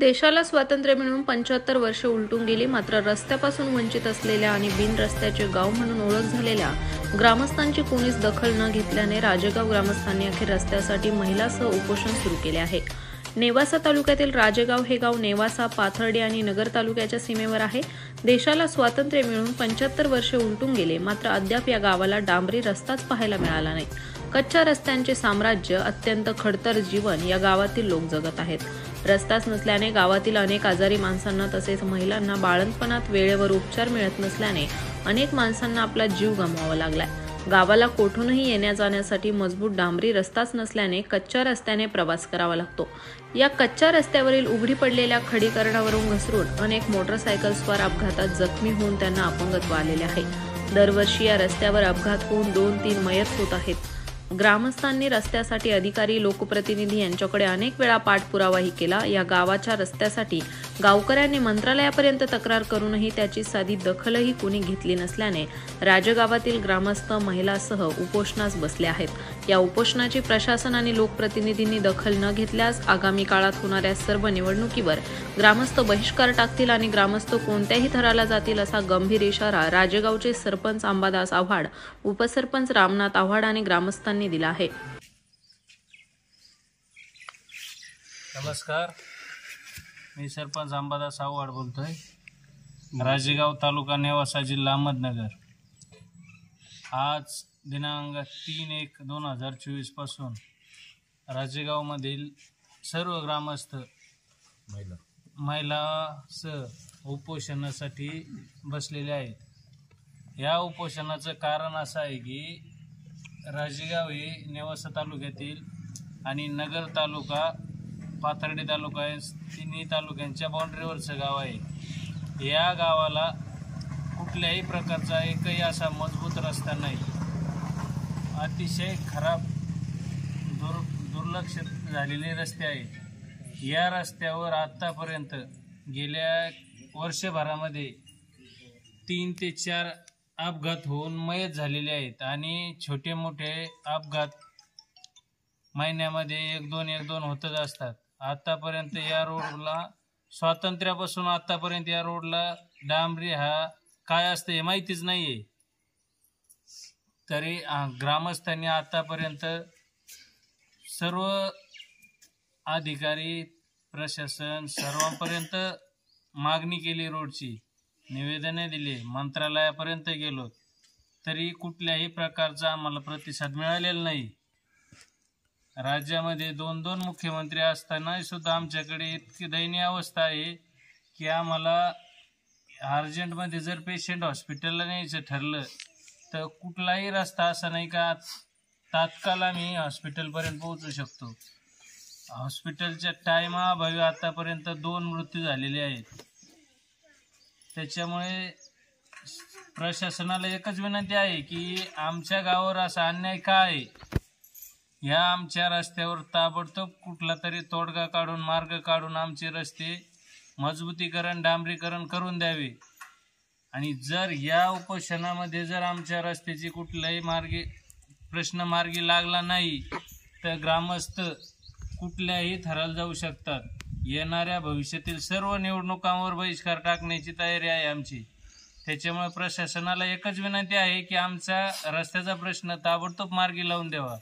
देशाला स्वातंत्र्य मिळून 75 वर्षे उलटून गेली, मात्र रस्त्यापासून वंचित असलेल्या आणि बिन रस्त्याचे गाव म्हणून ओळख झालेल्या ग्रामस्थांची कोणीच दखल न घेतल्याने राजेगाव ग्रामस्थांनी अखेर रस्त्यासाठी महिलासह उपोषण सुरू केले आहे। नेवासा तालुक्यातील राजेगाव हे गाव नेवासा, पाथर्डी आणि नगर तालुक्याच्या सीमेवर आहे। देशाला स्वातंत्र्य मिळून 75 वर्षे उलटून गेले, मात्र अद्याप या गावाला डांबरी रस्ताच पाहायला मिळाला नाही। कच्च्या रस्त्यांचे साम्राज्य, अत्यंत खडतर जीवन या गावातील लोक जगत आहेत। रस्ताच नसल्याने गावातील अनेक आजारी माणसांना तसेच महिलांना बाळंतपणात वेळेवर उपचार मिळत नसल्याने अनेक माणसांना आपला जीव गमवावा लागलाय। गावाला कोठूनही येण्या जाण्यासाठी मजबूत डांबरी रस्ताच नसल्याने कच्च्या रस्त्याने प्रवास करावा लागतो। या कच्च्या रस्त्यावरील उघडी पडलेल्या खडीकरणावरून घसरून अनेक मोटरसायकलस्वार अपघातात जखमी होऊन त्यांना अपंगत्व आलेले आहे। दरवर्षी या रस्त्यावर अपघात होऊन 2-3 मयत होत आहेत। ग्रामस्थांनी रस्त्यासाठी अधिकारी, लोकप्रतिनिधी यांच्याकडे अनेक वेळा पाठपुरावाही केला। या गावाच्या रस्त्यासाठी गावकऱ्यांनी मंत्रालयापर्यंत तक्रार करूनही त्याची साधी दखलही कोणी घेतली नसल्याने राजगावातील ग्रामस्थ महिलासह उपोषणास बसले आहेत। या उपोषणाची प्रशासन आणि लोकप्रतिनिधींनी दखल न घेतल्यास आगामी काळात होणाऱ्या सर्व निवडणुकीवर ग्रामस्थ बहिष्कार टाकतील आणि ग्रामस्थ कोणत्याही थराला जातील असा गंभीर इशारा राजेगावचे सरपंच अंबादास आव्हाड, उपसरपंच रामनाथ आव्हाड आणि ग्रामस्थांनी दिला आहे। नमस्कार, मी सरपंच अंबादास आव्हाड बोलतोय। राजेगाव तालुका नेवासा जिल्हा अहमदनगर। आज दिनांक 3/1/2024 पासून राजेगाव मधील सर्व ग्रामस्थ महिलासह उपोषणासाठी बसलेले आहेत। या उपोषणाचं कारण असं आहे की राजेगाव हे नेवासा तालुक्यातील आणि नगर तालुका, पाथर्डी तालुका या तिन्ही तालुक्यांच्या बाउंड्रीवरचं गाव आहे। या गावाला कुठल्याही प्रकारचा एकही असा मजबूत रस्ता नाही। अतिशय खराब दुर्लक्षित झालेले रस्ते आहेत। या रस्त्यावर आतापर्यंत गेल्या वर्षभरामध्ये 3 ते 4 अपघात होऊन मयत झालेले आहेत आणि छोटे मोठे अपघात महिन्यामध्ये 1-2 होतच असतात। आतापर्यंत या रोडला स्वातंत्र्यापासून आतापर्यंत या रोडला डांबरी हा काय असतं हे माहितीच नाहीये। तरी ग्रामस्थांनी आतापर्यंत सर्व अधिकारी, प्रशासन सर्वांपर्यंत मागणी केली, रोडची निवेदने दिले, मंत्रालयापर्यंत गेलो, तरी कुठल्याही प्रकारचा आम्हाला प्रतिसाद मिळालेला नाही। राज्यामध्ये 2 मुख्यमंत्री असताना सुद्धा आमच्याकडे इतकी दयनीय अवस्था आहे की आम्हाला अर्जंटमध्ये जर पेशंट हॉस्पिटलला न्यायचं ठरलं तर कुठलाही रस्ता असा नाही का तात्काळ आम्ही हॉस्पिटलपर्यंत पोहोचू शकतो। हॉस्पिटलच्या टायमाअभावी आतापर्यंत 2 मृत्यू झालेले आहेत। त्याच्यामुळे प्रशासनाला एकच विनंती आहे की आमच्या गावावर असा अन्याय का आहे, या आमच्या रस्त्यावर ताबडतोब कुठला तरी तोडगा काढून, मार्ग काढून आमचे रस्ते मजबूतीकरण, डांबरीकरण करून द्यावे। आणि जर या उपोषणामध्ये जर आमच्या रस्त्याची कुठलाही प्रश्न मार्गी लागला नाही तर ग्रामस्थ कुठल्याही थराला जाऊ शकतात। येणाऱ्या भविष्यातील सर्व निवडणुकांवर बहिष्कार टाकण्याची तयारी आहे आमची। त्याच्यामुळे प्रशासनाला एकच विनंती आहे की आमचा रस्त्याचा प्रश्न ताबडतोब मार्गी लावून द्यावा।